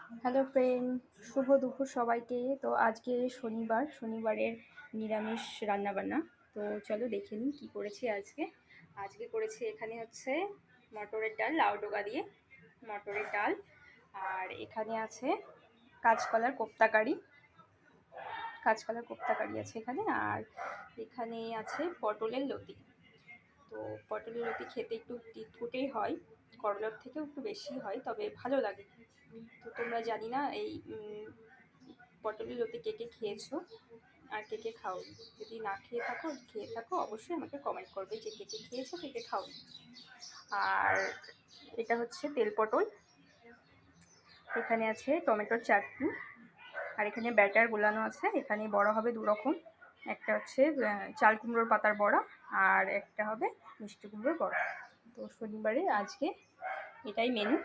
Hello friend, শুভ দুপুর সবাইকে। তো আজকে শনিবারের নিরামিষ রান্নাবান্না। তো চলো দেখে নিই কী করেছি আজকে। আজকে করেছি এখানে হচ্ছে মটরের ডাল, লাউ ডোকা দিয়ে মটরের ডাল। আর এখানে আছে কাঁচকলার কোপ্তা কারি আছে এখানে। আর এখানে আছে পটলের লতি। তো পটলের লতি খেতে একটু তিতকুটেই হয়, করলার থেকেও একটু বেশি হয়, তবে ভালো লাগে। তো তোমরা জানি না এই পটলের লতি কে কে খেয়েছো আর কে কে খাও। যদি না খেয়ে থাকো অবশ্যই আমাকে কমেন্ট করবে যে কে কে খেয়েছো, কে কে খাও। আর এটা হচ্ছে তেল পটল, এখানে আছে টমেটোর চাটনি, আর এখানে ব্যাটার গোলানো আছে। এখানে বড়া হবে দু রকম, একটা হচ্ছে চাল কুমড়োর পাতার বড়া, আর একটা হবে মিষ্টি কুমড়োর বড়া। তো শনিবারে আজকে এটাই মেনু।